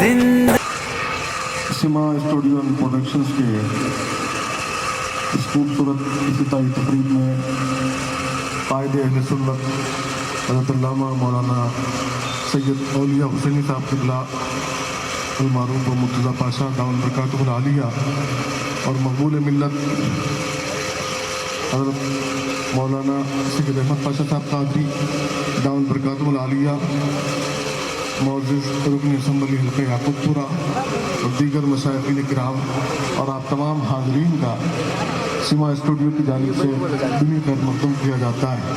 زندہ سما studio and productions کے اس خوبصورت افتتاحی تقریب میں قائد اہل سنت حضرت علامہ مولانا سید اولیاء حسینی صاحب قبلہ المعروف و مرتضیٰ پاشا دامن برکاتہ العالیہ اور مقبول ملت حضرت مولانا سید احمد پاشا صاحب قادری دامن برکاتہ العالیہ، معزز رکن اسمبلی حلقہ یعقوب پورہ اور دیگر مشائخین کرام اور آپ تمام حاضرین کا سما اسٹوڈیو کی جانب سے دلی خیر مقدم کیا جاتا ہے۔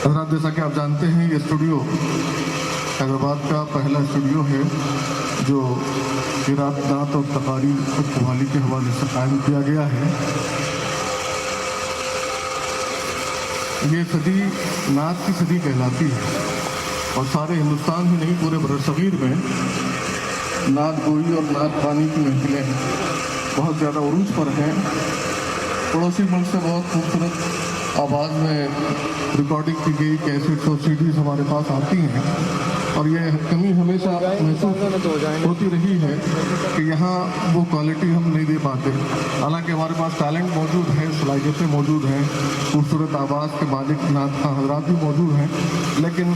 حضرات، جیسا کہ آپ جانتے ہیں، یہ اسٹوڈیو حیدرآباد کا پہلا اسٹوڈیو ہے جو قرات نعت اور تقاریر خود قوالی کے حوالے سے قائم کیا گیا ہے۔ یہ صدی نعت کی صدی کہلاتی ہے اور سارے ہندوستان ہی نہیں، پورے برصغیر میں نعت گوئی اور نعت خوانی کی محفلیں بہت زیادہ عروج پر ہیں۔ پڑوسی ملک سے بہت خوبصورت آواز میں ریکارڈنگ کی گئی کیسٹس اور سی ڈیز ہمارے پاس آتی ہیں، اور یہ کمی ہمیشہ محسوس ہوتی رہی ہے کہ یہاں وہ کوالٹی ہم نہیں دے پاتے۔ حالانکہ ہمارے پاس ٹیلنٹ موجود ہے، صلاحیتیں موجود ہیں، خوبصورت آواز کے مالک نعت خواں حضرات بھی موجود ہیں، لیکن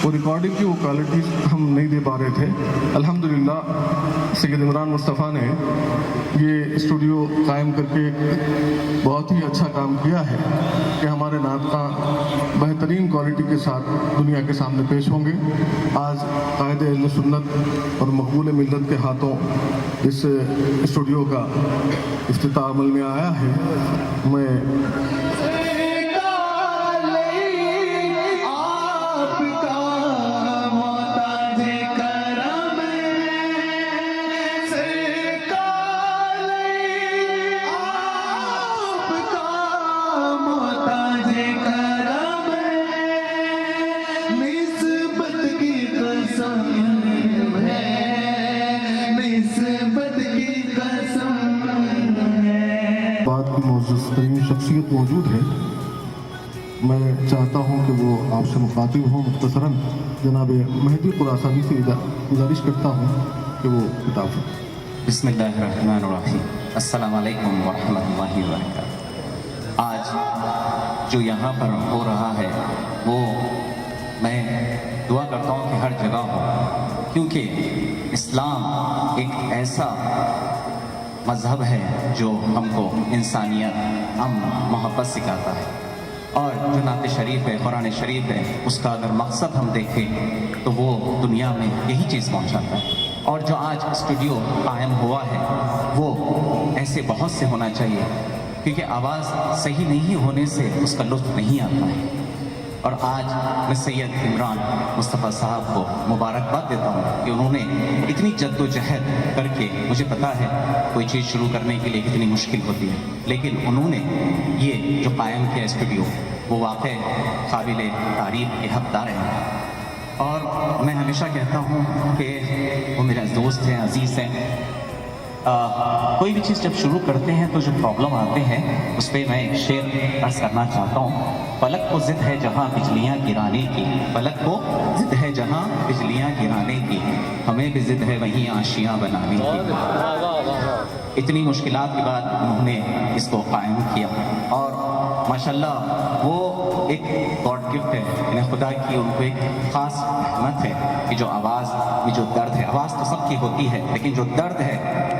وہ ریکارڈنگ کی وہ کوالٹی ہم نہیں دے پا رہے تھے۔ الحمدللہ سید عمران مصطفیٰ نے یہ اسٹوڈیو قائم کر کے بہت ہی اچھا کام کیا ہے کہ ہمارے نعت خواں بہترین کوالٹی کے ساتھ دنیا کے سامنے پیش ہوں گے۔ آج قائد اہل سنت اور مقبول ملت کے ہاتھوں اس اسٹوڈیو کا افتتاح عمل میں آیا ہے۔ میں معزز ترین شخصیت موجود ہے، میں چاہتا ہوں کہ وہ آپ سے مخاطب ہوں۔ مختصراً جناب مہدی خراسانی سے گزارش کرتا ہوں کہ وہ خطاب۔ بسم اللہ الرحمن الرحیم، السلام علیکم ورحمۃ اللہ وبرکاتہ۔ آج جو یہاں پر ہو رہا ہے وہ میں دعا کرتا ہوں کہ ہر جگہ ہو، کیونکہ اسلام ایک ایسا مذہب ہے جو ہم کو انسانیت، امن، محبت سکھاتا ہے، اور جو نعت شریف ہے، قرآن شریف ہے، اس کا اگر مقصد ہم دیکھیں تو وہ دنیا میں یہی چیز پہنچاتا ہے۔ اور جو آج اسٹوڈیو قائم ہوا ہے وہ ایسے بہت سے ہونا چاہیے، کیونکہ آواز صحیح نہیں ہونے سے اس کا لطف نہیں آتا ہے۔ اور آج میں سید عمران مصطفیٰ صاحب کو مبارکباد دیتا ہوں کہ انہوں نے اتنی جد و جہد کر کے، مجھے پتا ہے کوئی چیز شروع کرنے کے لیے کتنی مشکل ہوتی ہے، لیکن انہوں نے یہ جو قائم کیا اسٹوڈیو وہ واقع قابل تعریف کے حقدار ہیں۔ اور میں ہمیشہ کہتا ہوں کہ وہ میرا دوست ہیں، عزیز ہیں۔ کوئی بھی چیز جب شروع کرتے ہیں تو جو پرابلم آتے ہیں اس پہ میں ایک شعر عرض کرنا چاہتا ہوں۔ فلک کو ضد ہے جہاں بجلیاں گرانے کی، فلک کو ضد ہے جہاں بجلیاں گرانے کی، ہمیں بھی ضد ہے وہیں آشیاں بنانے کی۔ اتنی مشکلات کے بعد انہوں نے اس کو قائم کیا، اور ماشاءاللہ وہ ایک گاڈ گفٹ ہے، یعنی خدا کی ان کو ایک خاص رحمت ہے کہ جو آواز میں جو درد ہے، آواز تو سب کی ہوتی ہے لیکن جو درد ہے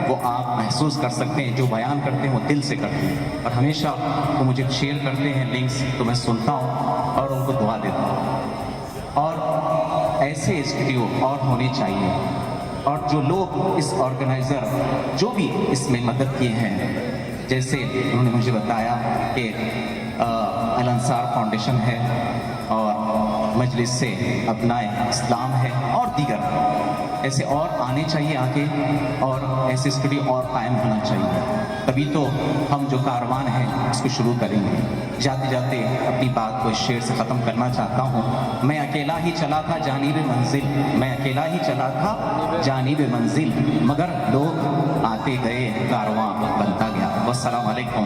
وہ آپ محسوس کر سکتے ہیں، جو بیان کرتے ہیں وہ دل سے کرتے ہیں۔ اور ہمیشہ وہ مجھے شیئر کرتے ہیں لنکس، تو میں سنتا ہوں اور ان کو دعا دیتا ہوں۔ اور ایسے اسٹوڈیو اور ہونے چاہیے، اور جو لوگ اس آرگنائزر جو بھی اس میں مدد کیے ہیں، جیسے انہوں نے مجھے بتایا کہ الانصار فاؤنڈیشن ہے اور مجلس سے ابنائے اسلام ہے اور دیگر، ایسے اور آنے چاہیے آگے، اور ایسے اسٹوڈیو اور قائم ہونا چاہیے، تبھی تو ہم جو کاروان ہیں اس کو شروع کریں گے۔ جاتے جاتے اپنی بات کو اس شعر سے ختم کرنا چاہتا ہوں۔ میں اکیلا ہی چلا تھا جانب منزل، میں اکیلا ہی چلا تھا جانب منزل، مگر لوگ آتے گئے کارواں بنتا گیا۔ والسلام علیکم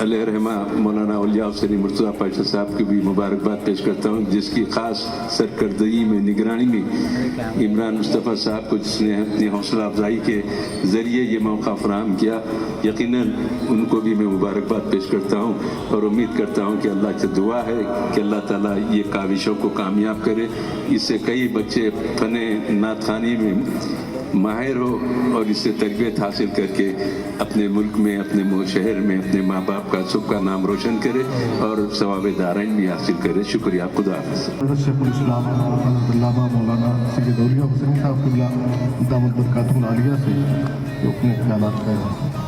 علیہ رحمہ مولانا اولیاء حسین مرتضیٰ پاشا صاحب کی بھی مبارکباد پیش کرتا ہوں، جس کی خاص سرکردگی میں نگرانی میں عمران مصطفیٰ صاحب کو، جس نے اپنی حوصلہ افزائی کے ذریعے یہ موقع فراہم کیا، یقیناً ان کو بھی میں مبارکباد پیش کرتا ہوں اور امید کرتا ہوں کہ اللہ سے دعا ہے کہ اللہ تعالیٰ یہ کاوشوں کو کامیاب کرے، اس سے کئی بچے فن نعت خوانی میں ماہر ہو اور اس سے تربیت حاصل کر کے اپنے ملک میں، اپنے شہر میں اپنے ماں باپ کا سب کا نام روشن کرے اور ثواب دارین بھی حاصل کرے۔ شکریہ، خدا حافظ۔ شیخ الاسلام علامہ مولانا سید اولیاء حسین صاحب قبلہ دامت برکاتہ العالیہ سے جو اپنے خیالات کہہ رہے ہیں۔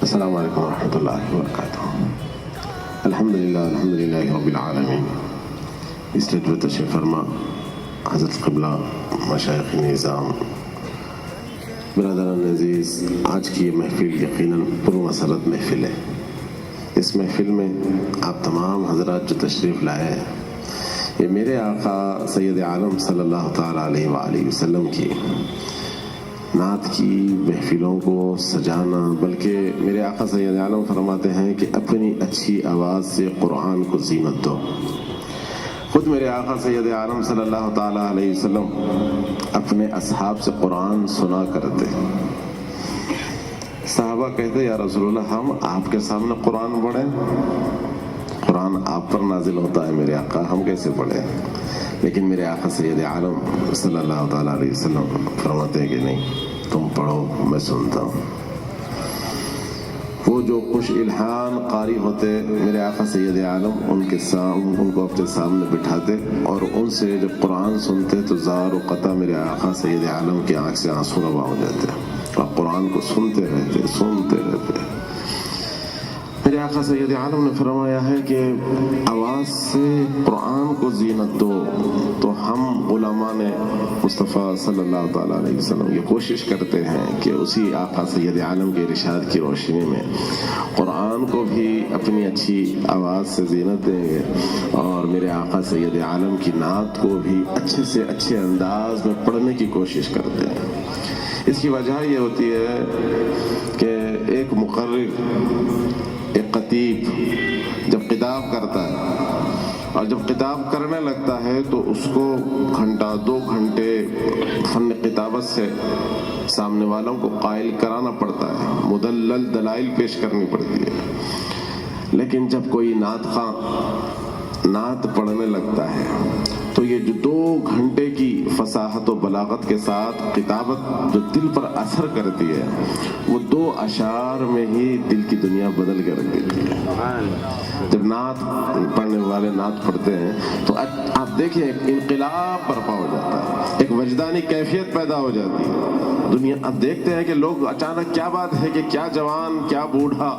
السلام علیکم ورحمۃ اللہ وبرکاتہ۔ الحمدللہ رب العالمین۔ اس لیے تشریف فرما حضرت قبلہ مشائخ نظام، برادران عزیز، آج کی یہ محفل یقیناً پرمسرت محفل ہے۔ اس محفل میں آپ تمام حضرات جو تشریف لائے ہیں، یہ میرے آقا سید عالم صلی اللہ تعالیٰ علیہ وآلہ وسلم کی نعت کی محفلوں کو سجانا، بلکہ میرے آقا سید عالم فرماتے ہیں کہ اپنی اچھی آواز سے قرآن کو زینت دو۔ خود میرے آقا سید عالم صلی اللہ تعالیٰ علیہ وسلم اپنے اصحاب سے قرآن سنا کرتے۔ صحابہ کہتے یا رسول اللہ، ہم آپ کے سامنے قرآن پڑھیں؟ قرآن آپ پر نازل ہوتا ہے میرے آقا، ہم کیسے پڑھیں؟ لیکن میرے آقا سید عالم صلی اللہ تعالیٰ علیہ وسلم فرماتے ہیں کہ نہیں، تم پڑھو، میں سنتا ہوں۔ وہ جو خوش الحان قاری ہوتے میرے آقا سید عالم ان کو اپنے سامنے بٹھاتے اور ان سے جب قرآن سنتے تو زار و قطع میرے آقا سید عالم کی آنکھ سے آنسو روا ہو جاتے اور قرآن کو سنتے رہتے۔ میرے آقا سید عالم نے فرمایا ہے کہ آواز سے قرآن کو زینت دو، تو ہم غلامان مصطفیٰ صلی اللہ تعالیٰ علیہ وسلم یہ کوشش کرتے ہیں کہ اسی آقا سید عالم کے ارشاد کی روشنی میں قرآن کو بھی اپنی اچھی آواز سے زینت دیں گے اور میرے آقا سید عالم کی نعت کو بھی اچھے سے اچھے انداز میں پڑھنے کی کوشش کرتے ہیں۔ اس کی وجہ یہ ہوتی ہے کہ ایک مقرر، ایک خطیب جب خطاب کرتا ہے اور جب خطاب کرنے لگتا ہے تو اس کو گھنٹہ 2 گھنٹے فن خطابت سے سامنے والوں کو قائل کرانا پڑتا ہے، مدلل دلائل پیش کرنی پڑتی ہے۔ لیکن جب کوئی نعت خواں نعت پڑھنے لگتا ہے تو یہ جو 2 گھنٹے کی فصاحت و بلاغت کے ساتھ خطابت جو دل پر اثر کرتی ہے، وہ 2 اشعار میں ہی دل کی دنیا بدل کے رکھ دیتی ہے۔ جب نعت پڑھنے والے نعت پڑھتے ہیں تو آپ دیکھیں ایک انقلاب برپا ہو جاتا ہے، ایک وجدانی کیفیت پیدا ہو جاتی ہے دنیا۔ اب دیکھتے ہیں کہ لوگ اچانک کیا بات ہے کہ کیا جوان کیا بوڑھا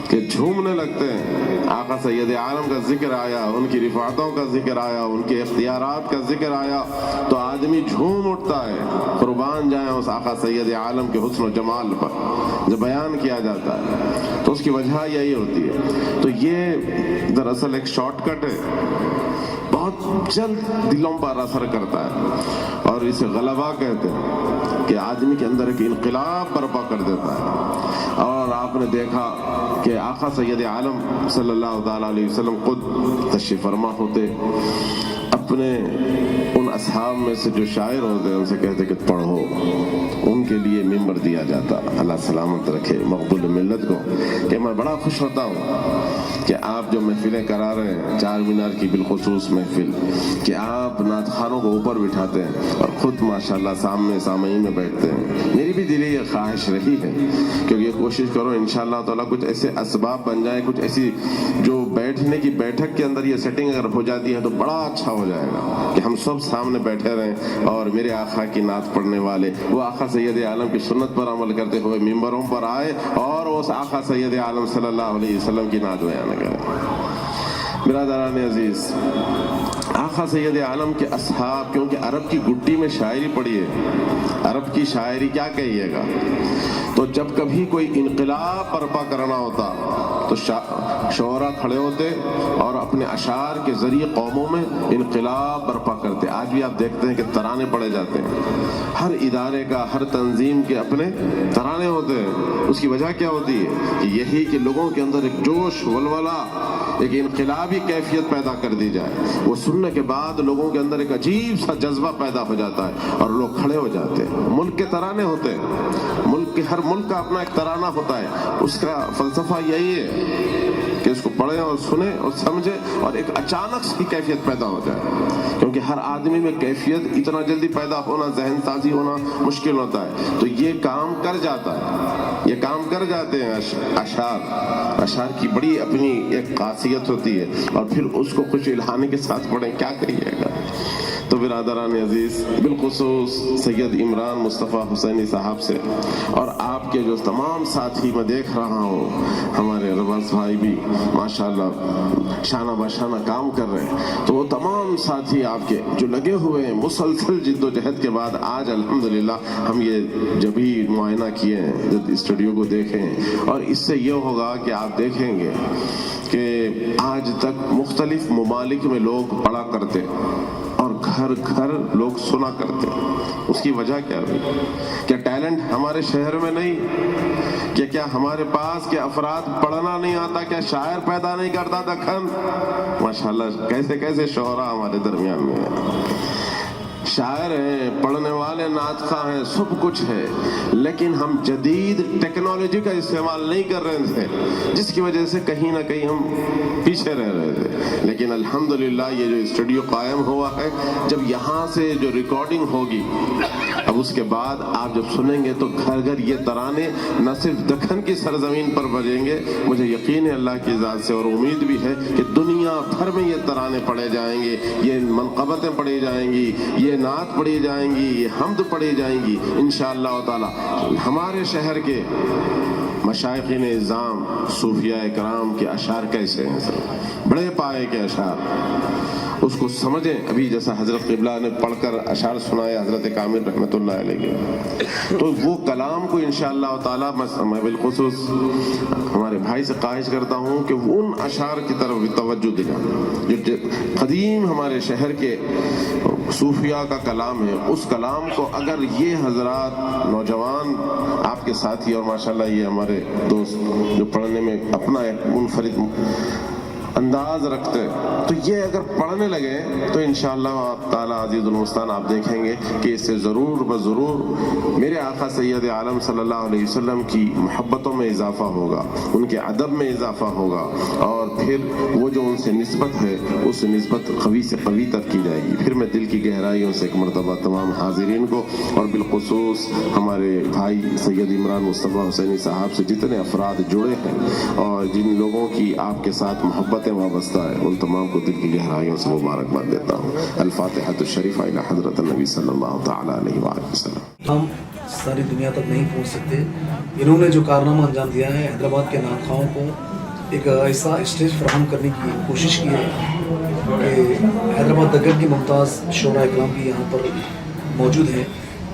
کہ جھومنے لگتے ہیں۔ آقا سید عالم کا ذکر آیا، ان کی رفعتوں کا ذکر آیا، ان کے اختیارات کا ذکر آیا تو آدمی جھوم اٹھتا ہے۔ قربان جائیں اس آقا سید عالم کے حسن و جمال پر جو بیان کیا جاتا ہے، تو اس کی وجہ یہی ہوتی ہے۔ تو یہ دراصل ایک شارٹ کٹ ہے، بہت جلد دلوں پر اثر کرتا ہے اور اسے غلبہ کہتے ہیں کہ آدمی کے اندر ایک انقلاب برپا کر دیتا ہے۔ اور آپ نے دیکھا کہ آقا سید عالم صلی اللہ تعالیٰ علیہ وسلم خود تشریف فرما ہوتے، اپنے ان اصحاب میں سے جو شاعر ہوتے ان سے کہتے کہ پڑھو، ان کے لیے ممبر دیا جاتا۔ اللہ سلامت رکھے مقبول ملت کو کہ میں بڑا خوش ہوتا ہوں کہ آپ جو محفلیں کرا رہے ہیں، چار مینار کی بالخصوص محفل، کہ آپ نعت خوانوں کو اوپر بٹھاتے ہیں اور خود ماشاءاللہ سامنے سامعین میں بیٹھتے ہیں۔ میری بھی دلی یہ خواہش رہی ہے کہ یہ کوشش کرو انشاءاللہ تعالیٰ کچھ ایسے اسباب بن جائیں، کچھ ایسی جو بیٹھنے کی بیٹھک کے اندر یہ سیٹنگ اگر ہو جاتی ہے تو بڑا اچھا ہو جائے گا کہ ہم سب سامنے بیٹھے رہیں اور میرے آقا کی نعت پڑھنے والے وہ آقا سید عالم کی سنت پر عمل کرتے ہوئے ممبروں پر آئے اور اس آقا سید عالم صلی اللہ علیہ وسلم کی نعت بیان کریں۔ برادران عزیز، آقا سید عالم کے اصحاب، کیونکہ عرب کی گٹی میں شاعری پڑھی ہے، عرب کی شاعری کیا کہیے گا، تو تو جب کبھی کوئی انقلاب برپا کرنا ہوتا تو شعراء کھڑے ہوتے اور اپنے اشعار کے ذریعے قوموں میں انقلاب برپا کرتے. آج بھی آپ دیکھتے ہیں کہ ترانے پڑے جاتے ہیں. ہر ادارے کا، ہر تنظیم کے اپنے ترانے ہوتے ہیں. اس کی وجہ کیا ہوتی ہے کہ یہی کہ لوگوں کے اندر ایک جوش، ولولہ، ایک انقلابی کیفیت پیدا کر دی جائے. وہ سننے کے بعد لوگوں کے اندر ایک عجیب سا جذبہ پیدا ہو جاتا ہے اور لوگ کھڑے ہو جاتے ہیں. ملک کے ترانے ہوتے ہیں، ملک کے ہر ملک کا اپنا ایک ترانہ ہوتا ہے. اس کا فلسفہ یہی ہے کہ اس کو پڑھیں اور سنیں اور سمجھیں اور ایک اچانک سی کیفیت پیدا ہو جائے. کیونکہ ہر آدمی میں کیفیت اتنا جلدی پیدا ہونا، ذہن سازی ہونا مشکل ہوتا ہے. تو یہ کام کر جاتا ہے، یہ کام کر جاتے ہیں اشعار کی بڑی اپنی ایک خاصیت ہوتی ہے. اور پھر اس کو خوش الہانی کے ساتھ پڑھیں، کیا کہیے گا. تو برادران عزیز، بالخصوص سید عمران مصطفیٰ حسینی صاحب سے اور آپ کے جو تمام ساتھی میں دیکھ رہا ہوں، ہمارے رباز بھائی بھی ماشاءاللہ شانہ بشانہ کام کر رہے ہیں. تو وہ تمام ساتھی آپ کے جو لگے ہوئے ہیں مسلسل جد و جہد کے بعد آج الحمدللہ ہم یہ جب بھی معائنہ کیے ہیں، جب اسٹوڈیو کو دیکھیں، اور اس سے یہ ہوگا کہ آپ دیکھیں گے کہ آج تک مختلف ممالک میں لوگ پڑھا کرتے اور گھر گھر لوگ سنا کرتے. اس کی وجہ کیا ہوئی؟ کیا ٹیلنٹ ہمارے شہر میں نہیں؟ کیا ہمارے پاس کے افراد پڑھنا نہیں آتا؟ کیا شاعر پیدا نہیں کرتا دکن؟ ماشاءاللہ کیسے کیسے شعراء ہمارے درمیان میں ہیں. شاعر ہیں، پڑھنے والے نعت خواں ہیں، سب کچھ ہے، لیکن ہم جدید ٹیکنالوجی کا استعمال نہیں کر رہے تھے، جس کی وجہ سے کہیں نہ کہیں ہم پیچھے رہ رہے تھے. لیکن الحمدللہ یہ جو اسٹوڈیو قائم ہوا ہے، جب یہاں سے جو ریکارڈنگ ہوگی، اب اس کے بعد آپ جب سنیں گے تو گھر گھر یہ ترانے نہ صرف دکن کی سرزمین پر بجیں گے، مجھے یقین ہے اللہ کی ذات سے اور امید بھی ہے کہ دنیا بھر میں یہ ترانے پڑھے جائیں گے، یہ منقبتیں پڑھی جائیں گی، یہ نعت پڑھی جائیں گی، یہ حمد پڑھی جائیں گی انشاءاللہ تعالی. ہمارے شہر کے مشائخین اعظام صوفیاء کرام کے اشعار کیسے ہیں سر، بڑے پائے کے اشعار، اس کو سمجھیں. ابھی جیسا حضرت قبلہ نے پڑھ کر اشعار سنائے حضرت کامل رحمۃ اللہ علیہ، تو وہ کلام کو انشاءاللہ تعالی میں بالخصوص ہمارے بھائی سے خواہش کرتا ہوں کہ وہ ان اشعار کی طرف بھی توجہ دلائیں جو قدیم ہمارے شہر کے صوفیاء کا کلام ہے. اس کلام کو اگر یہ حضرات نوجوان آپ کے ساتھی اور ماشاءاللہ یہ ہمارے دوست جو پڑھنے میں اپنا ایک منفرد انداز رکھتے، تو یہ اگر پڑھنے لگے تو انشاءاللہ تعالی عزیز المستان آپ دیکھیں گے کہ اس سے ضرور بضرور میرے آقا سید عالم صلی اللہ علیہ وسلم کی محبتوں میں اضافہ ہوگا، ان کے ادب میں اضافہ ہوگا، اور پھر وہ جو ان سے نسبت ہے اس نسبت قوی سے قوی تک کی جائے گی. پھر میں دل کی گہرائیوں سے ایک مرتبہ تمام حاضرین کو اور بالخصوص ہمارے بھائی سید عمران مصطفیٰ حسینی صاحب سے جتنے افراد جڑے ہیں اور جن لوگوں کی آپ کے ساتھ محبتیں وابستہ ہے، ان تمام کو دل کی گہرائیوں سے مبارکباد دیتا ہوں. الفاتحۃ الشریفہ الی حضرت النبی صلی اللہ تعالی علیہ وآلہ وسلم. ہم ساری دنیا تک نہیں پہنچ سکتے. انہوں نے جو کارنامہ انجام دیا ہے، حیدرآباد کے نعت خواہوں کو ایک ایسا اسٹیج فراہم کرنے کی کوشش کی ہے کہ حیدرآباد دکن کی ممتاز شعراء اکرام بھی یہاں پر موجود ہیں،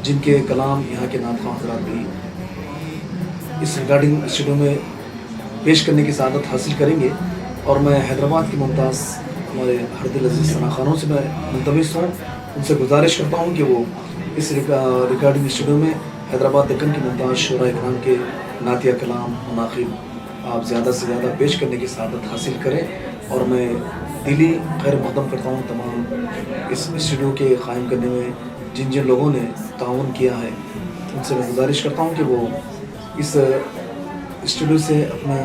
جن کے کلام یہاں کے نعت خواہ حضرات بھی اس ریکارڈنگ اسٹوڈیو میں پیش کرنے کی سعادت حاصل کریں گے. اور میں حیدرآباد کی ممتاز ہمارے ہر دل عزیز ثنا خانوں سے میں ملتمس ہوں، ان سے گزارش کرتا ہوں کہ وہ اس ریکارڈنگ اسٹوڈیو میں حیدرآباد دکن کی ممتاز شعراء اکرام کے نعتیہ کلام مناقب آپ زیادہ سے زیادہ پیش کرنے کی سعادت حاصل کریں. اور میں دلی خیر مقدم کرتا ہوں تمام اس اسٹوڈیو کے قائم کرنے میں جن جن لوگوں نے تعاون کیا ہے، ان سے میں گزارش کرتا ہوں کہ وہ اس اسٹوڈیو سے اپنا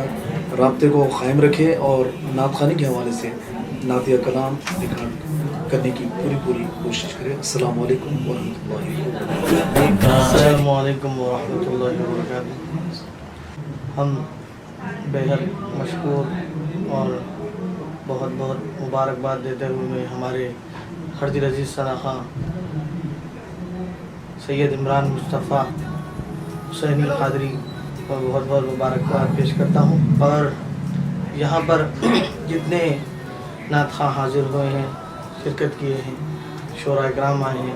رابطے کو قائم رکھے اور نعت خوانی کے حوالے سے نعتیہ کلام ریکارڈ کرنے کی پوری کوشش کرے. السلام علیکم ورحمۃ اللہ وبرکاتہ. السلام علیکم ورحمۃ اللہ وبرکاتہ. ہم بےحد مشکور اور بہت بہت مبارکباد دیتے ہوئے ہمارے ہر دل عزیز ثنا خان سید عمران مصطفیٰ حسینی قادری کو بہت بہت مبارکباد پیش کرتا ہوں. اور یہاں پر جتنے نعت خواہ حاضر ہوئے ہیں، شرکت کیے ہیں، شعراء اکرام آئے ہیں،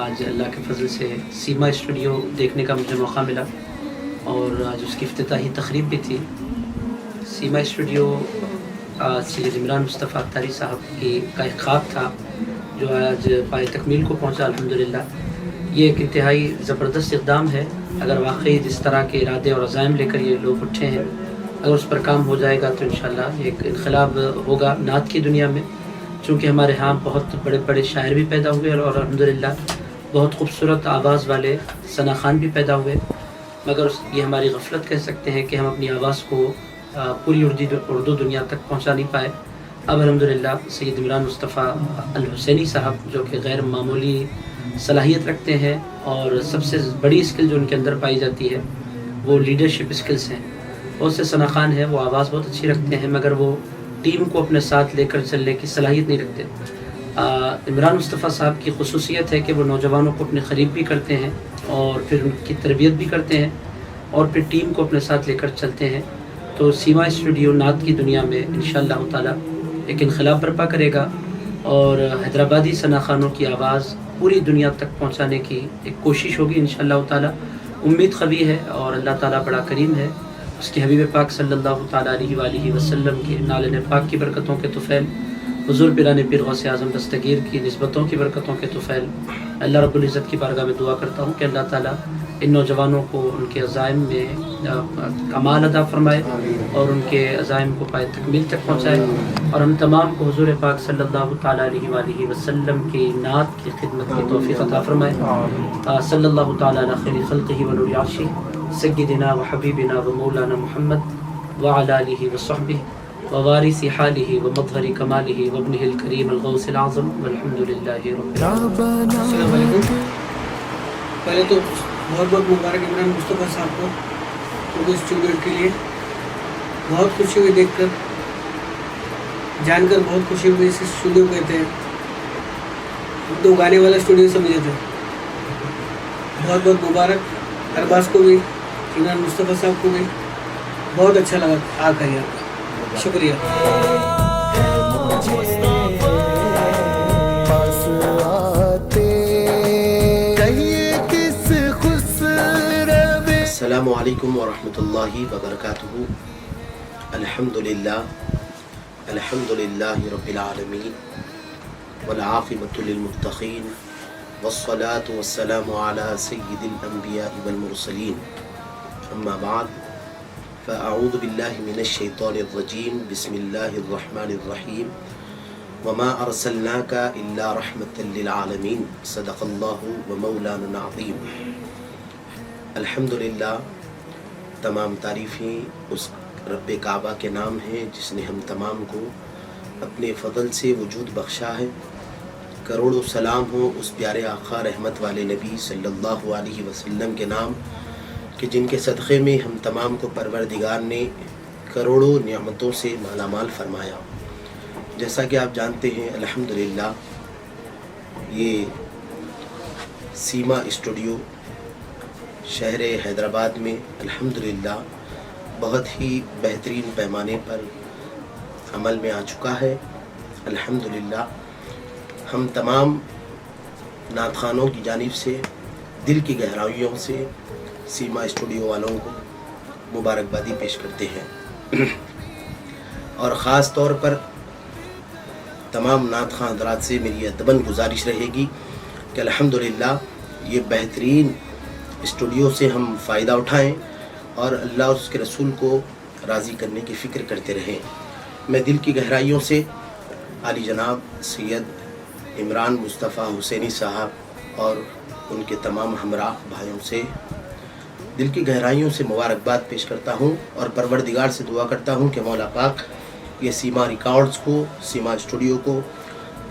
آج اللہ کے فضل سے سیما اسٹوڈیو دیکھنے کا مجھے موقع ملا اور آج اس کی افتتاحی تقریب بھی تھی. سیما اسٹوڈیو سید عمران مصطفیٰ اختاری صاحب کا ایک خواب تھا جو آج پائے تکمیل کو پہنچا الحمدللہ. یہ ایک انتہائی زبردست اقدام ہے. اگر واقعی جس طرح کے ارادے اور عزائم لے کر یہ لوگ اٹھے ہیں اگر اس پر کام ہو جائے گا تو انشاءاللہ ایک انقلاب ہوگا نعت کی دنیا میں. چونکہ ہمارے ہاں بہت بڑے بڑے شاعر بھی پیدا ہوئے اور الحمدللہ بہت خوبصورت آواز والے ثنا خوان بھی پیدا ہوئے، مگر یہ ہماری غفلت کہہ سکتے ہیں کہ ہم اپنی آواز کو پوری اردو دنیا تک پہنچا نہیں پائے. اب الحمدللہ سید عمران مصطفیٰ الحسینی صاحب جو کہ غیر معمولی صلاحیت رکھتے ہیں اور سب سے بڑی اسکل جو ان کے اندر پائی جاتی ہے وہ لیڈرشپ اسکلز ہیں. بہت سے ثنا خوان ہیں وہ آواز بہت اچھی رکھتے ہیں مگر وہ ٹیم کو اپنے ساتھ لے کر چلنے کی صلاحیت نہیں رکھتے. عمران مصطفیٰ صاحب کی خصوصیت ہے کہ وہ نوجوانوں کو اپنے قریب بھی کرتے ہیں اور پھر ان کی تربیت بھی کرتے ہیں اور پھر ٹیم کو اپنے ساتھ لے کر چلتے ہیں. تو سیما اسٹوڈیو نعت کی دنیا میں انشاءاللہ تعالی ایک انقلاب برپا کرے گا اور حیدرآبادی ثنا خوانوں کی آواز پوری دنیا تک پہنچانے کی ایک کوشش ہوگی انشاءاللہ تعالی. امید قوی ہے اور اللہ تعالیٰ بڑا کریم ہے. اس کے حبیب پاک صلی اللہ تعالیٰ علیہ وآلہ وسلم کے نالن پاک کی برکتوں کے طفیل، حضور پیران پیر غوث اعظم دستگیر کی نسبتوں کی برکتوں کے طفیل اللہ رب العزت کی بارگاہ میں دعا کرتا ہوں کہ اللہ تعالیٰ ان نوجوانوں کو ان کے عزائم میں کمال عطا فرمائے اور ان کے عزائم کو پائے تکمیل تک پہنچائے اور ہم تمام کو حضور پاک صلی اللہ تعالیٰ علیہ وآلہ وسلم کی نعت کی خدمت کی توفیق عطا فرمائے. صلی اللہ تعالیٰ علی خیر خلقہ و نور عرشہ سیدنا و حبیبنا و مولانا محمد وعلی آلہ و صحبہ ووارث حالہ ومظہر کمالہ وابنہ الکریم الغوث العظم والحمد للہ رب العالمین. السلام علیکم. پہلے تو بہت بہت مبارک عمران مصطفیٰ صاحب کو اردو اسٹوڈیو کے لیے. بہت خوشی ہوئی دیکھ کر، جان کر بہت خوشی ہوئی. اس اسٹوڈیو کہتے ہیں اردو گانے والا اسٹوڈیو سمجھے تھے. بہت بہت مبارک ارباز کو بھی، عمران مصطفیٰ صاحب کو بھی. بہت اچھا لگا آ کر یہاں. شکریہ. السلام علیکم ورحمۃ اللہ وبرکاتہ. الحمدللہ رب العالمین والعاقبۃ للمتقین والصلاة والسلام علی سید الانبیاء والمرسلین. اما بعد فاعوذ باللہ من الشیطان الرجیم. بسم اللہ الرحمن الرحیم. وما ارسلناک الا رحمۃ للعالمین. صدق اللہ ومولانا العظیم. الحمدللہ تمام تعریفیں اس رب کعبہ کے نام ہیں جس نے ہم تمام کو اپنے فضل سے وجود بخشا ہے. کروڑوں سلام ہو اس پیارے آقا رحمت والے نبی صلی اللہ علیہ وسلم کے نام کہ جن کے صدقے میں ہم تمام کو پروردگار نے کروڑوں نعمتوں سے مالا مال فرمایا. جیسا کہ آپ جانتے ہیں الحمدللہ یہ سیما اسٹوڈیو شہر حیدرآباد میں الحمدللہ بہت ہی بہترین پیمانے پر عمل میں آ چکا ہے. الحمدللہ ہم تمام نعت خوانوں کی جانب سے دل کی گہرائیوں سے سیما اسٹوڈیو والوں کو مبارکبادی پیش کرتے ہیں اور خاص طور پر تمام نعت خواں حضرات سے میری ادباً گزارش رہے گی کہ الحمدللہ یہ بہترین اسٹوڈیو سے ہم فائدہ اٹھائیں اور اللہ اور اس کے رسول کو راضی کرنے کی فکر کرتے رہیں. میں دل کی گہرائیوں سے عالی جناب سید عمران مصطفیٰ حسینی صاحب اور ان کے تمام ہمراہ بھائیوں سے دل کی گہرائیوں سے مبارکباد پیش کرتا ہوں اور پروردگار سے دعا کرتا ہوں کہ مولا پاک یہ سیما ریکارڈز کو، سیما اسٹوڈیو کو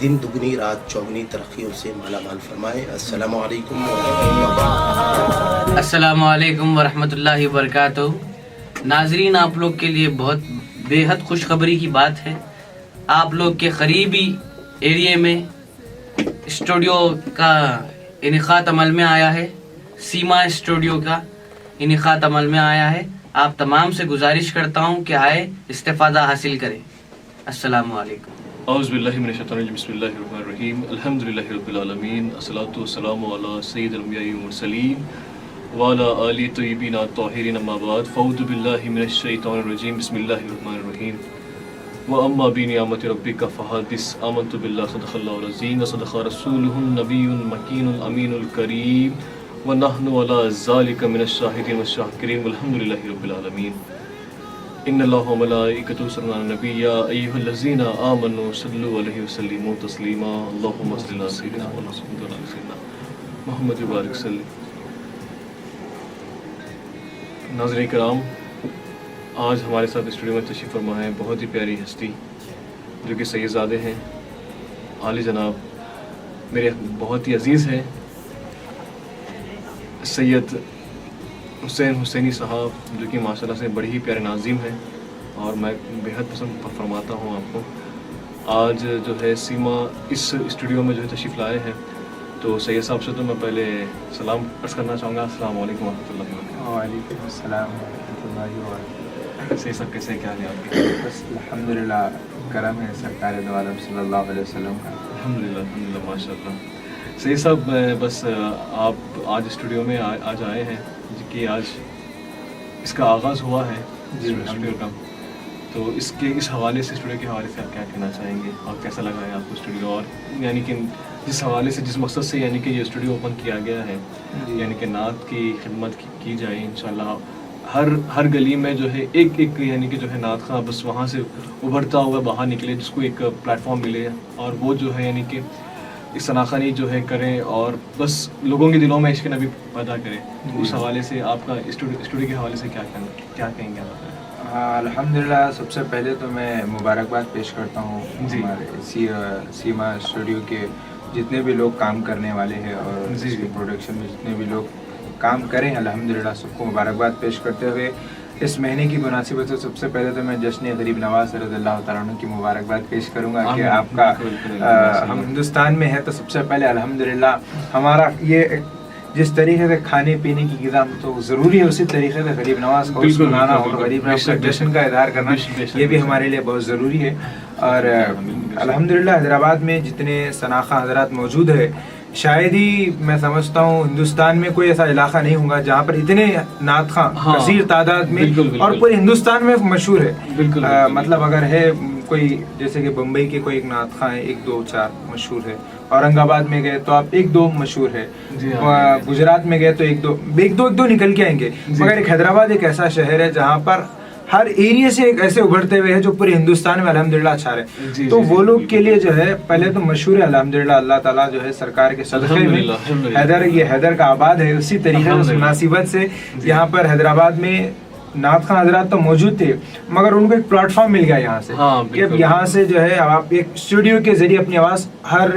دن دگنی رات چوگنی ترقیوں سے مالا مال فرمائے. السلام علیکم ورحمۃ اللہ. السلام علیکم ورحمۃ اللہ وبرکاتہ. ناظرین، آپ لوگ کے لیے بہت بے حد خوشخبری کی بات ہے. آپ لوگ کے قریبی ایریے میں اسٹوڈیو کا انعقاد عمل میں آیا ہے. سیما اسٹوڈیو کا انعقاد عمل میں آیا ہے. آپ تمام سے گزارش کرتا ہوں کہ آئے استفادہ حاصل کریں. السلام علیکم. اعوذ باللہ من الشیطان الرجیم بسم اللہ الرحمن الرحیم الحمدللہ رب العالمین الصلاۃ والسلام علی سید الانبیاء والمرسلین وعلی آلہ طیبین الطاہرین اما بعد فاعوذ باللہ من الشیطان الرجیم بسم اللہ الرحمن الرحیم واما بنعمت ربک فحدث آمنت باللہ صدق اللہ العظیم وصدق رسولہ النبی المکین الامین الکریم ونحن علی ذلک من الشاہدین والشاکرین والحمدللہ رب العالمین ان اللہ و ملائکتہ یصلون علی النبی یا ایھا الذین آمنوا صلوا علیہ وسلموا تسلیما اللہم صل علی سیدنا محمد وبارک وسلم. ناظرین کرام، آج ہمارے ساتھ اسٹوڈیو میں تشریف فرما ہے بہت ہی پیاری ہستی جو کہ سید زادے ہیں، عالی جناب میرے بہت ہی عزیز ہیں سید حسین حسینی صاحب، جو کہ ماشاءاللہ سے بڑی ہی پیارے ناظم ہیں اور میں بےحد پسند فرماتا ہوں آپ کو. آج جو ہے سیما اس اسٹوڈیو میں جو ہے تشریف لائے ہیں، تو سید صاحب سے تو میں پہلے سلام عرض کرنا چاہوں گا. السلام علیکم ورحمۃ اللہ وبرکاتہ. وعلیکم السلام ورحمۃ اللہ وبرکاتہ. سید صاحب کیسے کیا ہے آپ کے؟ بس الحمدللہ کرم ہے سرکار دو عالم صلی اللہ علیہ وسلم کا. الحمدللہ ماشاء اللہ. سید صاحب بس آپ آج اسٹوڈیو میں آج آئے ہیں کہ آج اس کا آغاز ہوا ہے اسٹوڈیو کا، تو اس حوالے سے اسٹوڈیو کے حوالے سے آپ کیا کہنا چاہیں گے اور کیسا لگا ہے آپ کو اسٹوڈیو، اور یعنی کہ جس حوالے سے جس مقصد سے یعنی کہ یہ اسٹوڈیو اوپن کیا گیا ہے یعنی کہ نعت کی خدمت کی جائے انشاءاللہ ہر گلی میں جو ہے ایک یعنی کہ جو ہے نعت خواں بس وہاں سے ابھرتا ہوا باہر نکلے، جس کو ایک پلیٹ فارم ملے اور وہ جو ہے یعنی کہ اس شناخانی جو ہے کریں اور بس لوگوں کے دلوں میں عشق نبی پیدا کریں. اس حوالے سے آپ کا اسٹوڈیو کے حوالے سے کیا کہیں گے آپ؟ الحمدللہ سب سے پہلے تو میں مبارکباد پیش کرتا ہوں ہمارے سیما اسٹوڈیو کے جتنے بھی لوگ کام کرنے والے ہیں اور اس کی پروڈکشن میں جتنے بھی لوگ کام کریں الحمدللہ سب کو مبارکباد پیش کرتے ہوئے اس مہینے کی مناسبت سے سب سے پہلے تو میں جشن غریب نواز رضی اللہ تعالیٰ عنہ کی مبارکباد پیش کروں گا کہ آپ کا ہم ہندوستان میں ہے تو سب سے پہلے الحمدللہ ہمارا یہ جس طریقے سے کھانے پینے کی غذا تو ضروری ہے اسی طریقے سے غریب نواز کو منانا اور غریب نواز کا جشن کا اظہار کرنا یہ بھی ہمارے لیے بہت ضروری ہے. اور الحمدللہ حیدرآباد میں جتنے شناخہ حضرات موجود ہے شاید ہی میں سمجھتا ہوں ہندوستان میں کوئی ایسا علاقہ نہیں ہوگا جہاں پر اتنے نعت خواں کثیر تعداد میں اور پورے ہندوستان میں مشہور ہے. مطلب اگر ہے کوئی جیسے کہ بمبئی کے کوئی ایک نعت خواں ہے 1 2 4 مشہور ہے، اورنگ آباد میں گئے تو آپ 1 2 مشہور ہے، گجرات میں گئے تو 1 2 نکل کے آئیں گے. مگر ایک حیدرآباد ایک ایسا شہر ہے جہاں پر ہر ایریا سے ایک ایسے ابھرتے ہوئے ہیں جو پورے ہندوستان میں الحمدللہ اچھا رہے. تو وہ لوگ کے لیے جو ہے پہلے تو مشہور ہے الحمدللہ اللہ تعالیٰ جو ہے سرکار کے صدقے میں حیدر کا آباد ہے. اسی طریقے سے مناسبت سے یہاں پر حیدرآباد میں نعت خواں حضرات تو موجود تھے مگر ان کو ایک پلیٹ فارم مل گیا یہاں سے کہ اب یہاں سے جو ہے آپ ایک اسٹوڈیو کے ذریعے اپنی آواز ہر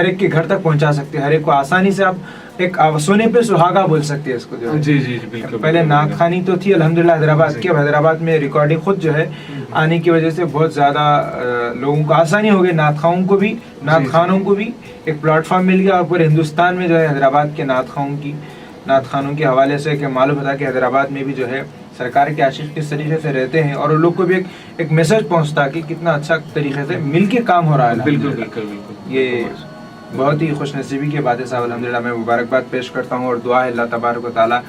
ایک کے گھر تک پہنچا سکتے ہیں، ہر ایک کو آسانی سے آپ ایک سونے پہ سہاگا بول سکتے ہیں اس کو جو ہے. پہلے نعت خوانی تو تھی الحمدللہ حیدرآباد کی، اب حیدرآباد میں ریکارڈنگ خود جو ہے آنے کی وجہ سے بہت زیادہ لوگوں کو آسانی ہو گئی، نعت خواہوں کو بھی نعت خوانوں کو بھی ایک پلیٹ فارم مل گیا. اور پورے ہندوستان میں جو ہے حیدرآباد کے نعت خوانوں کے حوالے سے کہ معلوم ہوتا کہ حیدرآباد میں بھی جو ہے سرکار کے عاشق کس طریقے سے رہتے ہیں اور ان لوگ کو بھی ایک میسج پہنچتا کہ کتنا اچھا طریقے سے مل کے کام ہو رہا ہے. بالکل. یہ بہت ہی خوش نصیبی کی بات ہے صاحب. الحمدللہ میں مبارکباد پیش کرتا ہوں اور دعا ہے اللہ تبارک و تعالیٰ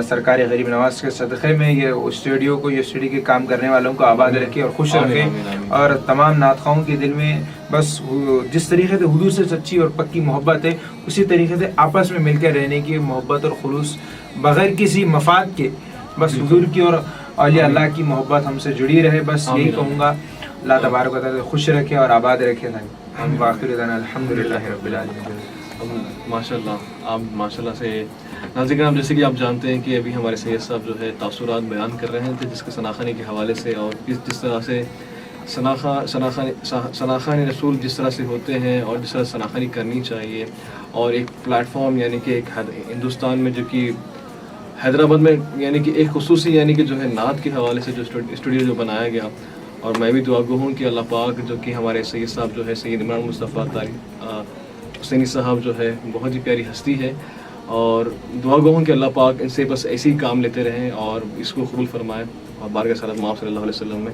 سرکار غریب نواز کے صدقے میں یہ اسٹوڈیو کے کام کرنے والوں کو آباد رکھے اور خوش رکھے اور تمام نعت خواہوں کے دل میں بس جس طریقے سے حضور سے سچی اور پکی محبت ہے اسی طریقے سے آپس میں مل کے رہنے کی محبت اور خلوص بغیر کسی مفاد کے بس حضور کی اور اولیاء اللہ کی محبت ہم سے جڑی رہے. بس یہی کہوں گا اللہ تبارک و تعالیٰ خوش رکھے اور آباد رکھے. الحمدللہ رب العالمین. ماشاء اللہ آپ ماشاء اللہ سے ناظرین کرام جیسے کہ آپ جانتے ہیں کہ ابھی ہمارے سید صاحب جو ہے تاثرات بیان کر رہے تھے جس کے شناخانی کے حوالے سے اور جس طرح سے شناخانی رسول جس طرح سے ہوتے ہیں اور جس طرح شناخانی کرنی چاہیے اور ایک پلیٹ فارم یعنی کہ ایک ہندوستان میں جو کہ حیدرآباد میں یعنی کہ ایک خصوصی یعنی کہ جو ہے نعت کے حوالے سے جو اسٹوڈیو جو بنایا گیا. اور میں بھی دعا گو ہوں کہ اللہ پاک جو کہ ہمارے سید صاحب جو ہے سید عمران مصطفیٰ حسینی صاحب جو ہے بہت ہی پیاری ہستی ہے اور دعا گو ہوں کہ اللہ پاک ان سے بس ایسے ہی کام لیتے رہیں اور اس کو قبول فرمائے اور بارگاہ صلی اللہ علیہ وسلم میں